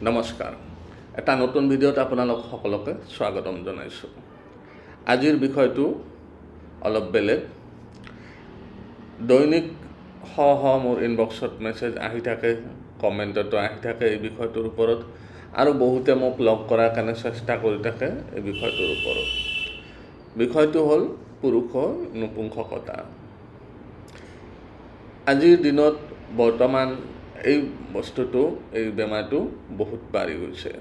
নমস্কাৰ এটা নতুন ভিডিঅ'ত আপোনালোক সকলোকে স্বাগতম জনাইছো আজিৰ বিষয়টো অলপ বেলেগ দৈনিক মোৰ ইনবক্সত মেছেজ আহি থাকে কমেন্টতো আহি থাকে এই বিষয়টোৰ ওপৰত আৰু বহুতে মোক লগ কৰাৰ কাৰণে চেষ্টা কৰি থাকে এই বিষয়টোৰ ওপৰত বিষয়টো হ'ল পুৰুষৰ নপুংসকতা আজিৰ দিনত বৰ্তমান এই বস্তুটো এই বেমাৰটো বহুত বাঢ়ি গৈছে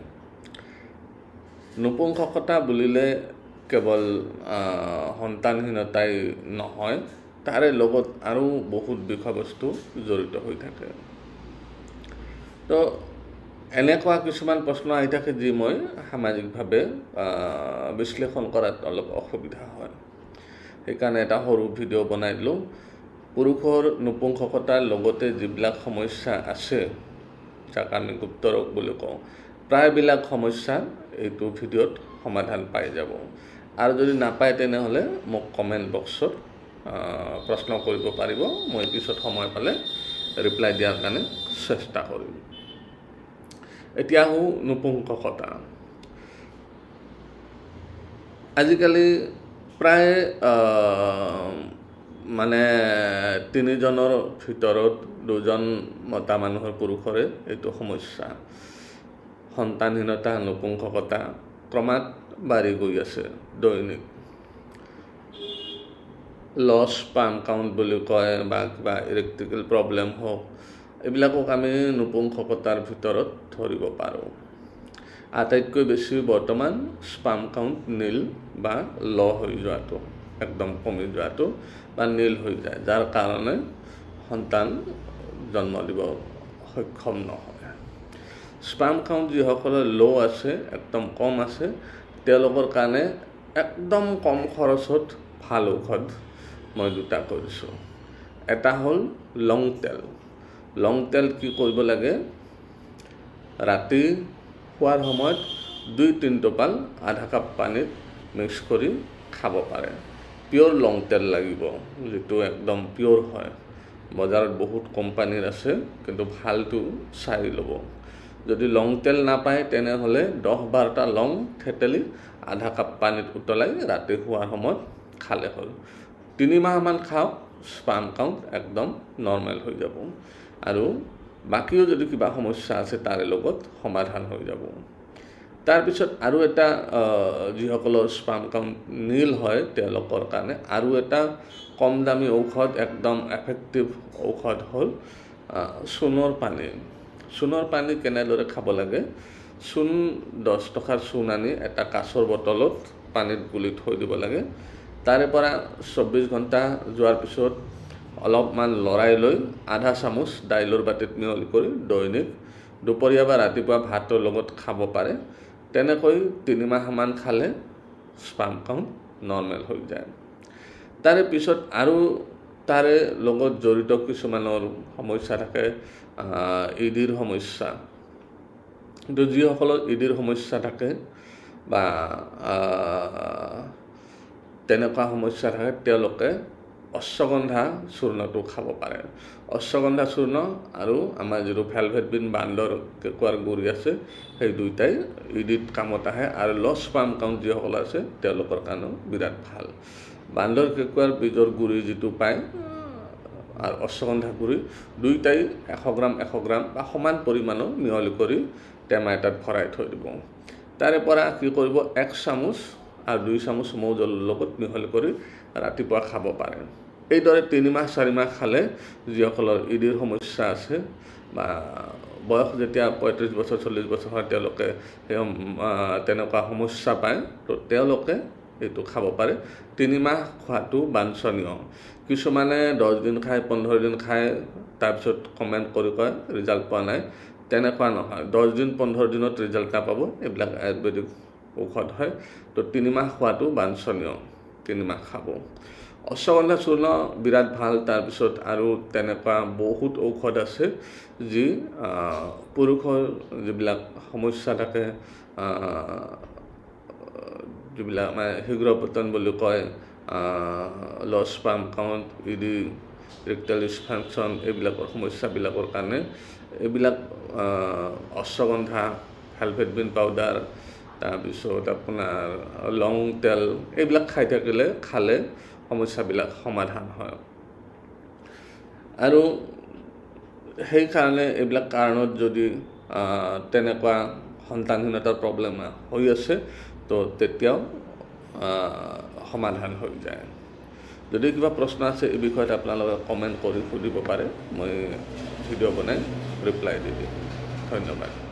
নপুংসকতা বুলিলে কেৱল সন্তানহীনতাই নহয় তাৰে লগত আৰু বহুত বিষয়বস্তু জড়িত হৈ থাকে তো এনেকুৱা কিছুমান প্ৰশ্ন আহি থাকে যি মই সামাজিকভাৱে বিশ্লেষণ কৰাত অলপ অসুবিধা হয় সেইকাৰণে এটা সৰু ভিডিঅ' বনাই দিলোঁ পুৰুষৰ নপুংসকতাৰ লগতে যিবিলাক সমস্যা আছে যাক আমি গুপ্তৰোগ বুলি কওঁ প্ৰায়বিলাক সমস্যা এইটো ভিডিঅ'ত সমাধান পাই যাব আৰু যদি নাপায় তেনেহ'লে মোক কমেণ্ট বক্সত প্ৰশ্ন কৰিব পাৰিব মই পিছত সময় পালে ৰিপ্লাই দিয়াৰ কাৰণে চেষ্টা কৰিম এতিয়া নপুংসকতা আজিকালি প্ৰায় মানে 3 জনৰ ভিতৰত 2জন মতা মানুহৰ পুৰুষৰে এইটো সমস্যা সন্তানহীনতা নপুংসকতা ক্ৰমাৎ বাঢ়ি গৈ আছে দৈনিক লছ স্পাৰ্ম কাউণ্ট বুলি কয় বা কিবা ইৰেক্টিকেল প্ৰব্লেম হওক এইবিলাকক আমি নপুংসকতাৰ ভিতৰত ধৰিব পাৰোঁ আটাইতকৈ বেছি বৰ্তমান স্পাৰ্ম কাউণ্ট নীল বা ল হৈ যোৱাটো একদম কমি যোৱাটো বা নীল হৈ যায় যাৰ কাৰণে সন্তান জন্ম দিব সক্ষম নহয় স্পাৰ্ম কাউণ্ট যিসকলৰ ল' আছে একদম কম আছে তেওঁলোকৰ কাৰণে একদম কম খৰচত ভাল ঔষধ মই দুটা কৰিছোঁ এটা হ'ল লং তেল কি কৰিব লাগে ৰাতি খোৱাৰ সময়ত 2-3 টোপাল আধা কাপ পানীত মিক্স কৰি খাব পাৰে পিয়ৰ লং তেল লাগিব যেটো একদম পিয়ৰ হয় বজাৰত বহুত কোম্পানীৰ আছে কিন্তু ভালটো চাই ল'ব যদি লং তেল নাপায় তেনেহ'লে 10-12টা লং থেতেলি আধা কাপ পানীত উতলাই ৰাতি খোৱাৰ সময়ত খালে হ'ল 3 মাহমান খাওক স্পাৰ্ম কাউণ্ট একদম নৰ্মেল হৈ যাব আৰু বাকিও যদি কিবা সমস্যা আছে তাৰে লগত সমাধান হৈ যাব তাৰপিছত আৰু এটা যিসকলৰ স্পাৰ্ম কাউণ্ট নীল হয় তেওঁলোকৰ কাৰণে আৰু এটা কম দামী ঔষধ একদম এফেক্টিভ ঔষধ হ'ল চূণৰ পানী কেনেদৰে খাব লাগে চূণ 10 টকাৰ চূণ আনি এটা কাঁচৰ বটলত পানীত গুলি থৈ দিব লাগে তাৰে পৰা 24 ঘণ্টা যোৱাৰ পিছত অলপমান লৰাই লৈ আধা চামুচ দাইলৰ বাটিত মিহলি কৰি দৈনিক দুপৰীয়া বা ৰাতিপুৱা ভাতৰ লগত খাব পাৰে তেনেকৈ 3 মাহমান খালে স্পাৰ্ম কাউণ্ট নৰ্মেল হৈ যায় তাৰে পিছত আৰু তাৰে লগত জড়িত কিছুমানৰ সমস্যা থাকে ইডিৰ সমস্যা কিন্তু যিসকলৰ ইডিৰ সমস্যা থাকে বা তেনেকুৱা সমস্যা থাকে তেওঁলোকে অশ্বগন্ধা চূৰ্ণটো খাব পাৰে অশ্বগন্ধা চূৰ্ণ আৰু আমাৰ যিটো ভেলভেট বিন বান্দৰ কেঁকুৰাৰ গুৰি আছে সেই দুইটাই ইডিত কামত আহে আৰু ল' স্পাৰ্ম কাউণ্ট যিসকল আছে তেওঁলোকৰ কাৰণেও বিৰাট ভাল বান্দৰ কেঁকুৰাৰ বীজৰ গুৰি যিটো পায় আৰু অশ্বগন্ধা গুৰি দুইটাই 100 গ্ৰাম বা সমান পৰিমাণৰ মিহলি কৰি টেমা এটাত ভৰাই থৈ দিব তাৰে পৰা কি কৰিব 1 চামুচ আৰু 2 চামুচ মৌ জলৰ লগত মিহলি কৰি ৰাতিপুৱা খাব পাৰে এইদৰে 3-4 মাহ খালে যিসকলৰ ইডিৰ সমস্যা আছে বা বয়স যেতিয়া 35 বছৰ 40 বছৰ হয় তেওঁলোকে তেনেকুৱা সমস্যা পায় তো তেওঁলোকে এইটো খাব পাৰে 3 মাহ খোৱাটো বাঞ্ছনীয় কিছুমানে 10 দিন খায় 15 দিন খায় তাৰপিছত কমেণ্ট কৰি কয় ৰিজাল্ট পোৱা নাই তেনেকুৱা নহয় 10 দিন 15 দিনত ৰিজাল্ট নাপাব এইবিলাক আয়ুৰ্বেদিক ঔষধ হয় তো 3 মাহ খোৱাটো বাঞ্ছনীয় 3 মাহ খাব অশ্বগন্ধা চূৰ্ণ বিৰাট ভাল তাৰপিছত আৰু তেনেকুৱা বহুত ঔষধ আছে যি পুৰুষৰ যিবিলাক সমস্যা থাকে যিবিলাক মানে শীঘ্ৰপতন বুলি কয় ল' sperm count ED erectile dysfunction এইবিলাকৰ সমস্যাবিলাকৰ কাৰণে এইবিলাক অশ্বগন্ধা হেলভেট বিন পাউডাৰ তাৰপিছত আপোনাৰ লং তেল এইবিলাক খালে সমস্যাবিলাক সমাধান হয় আৰু সেইকাৰণে এইবিলাক কাৰণত যদি তেনেকুৱা সন্তানহীনতাৰ প্ৰব্লেম হৈ আছে তো তেতিয়াও সমাধান হৈ যায় যদি কিবা প্ৰশ্ন আছে এই বিষয়ত আপোনালোকে কমেণ্ট কৰি সুধিব পাৰে মই ভিডিঅ' বনাই ৰিপ্লাই দি দিম ধন্যবাদ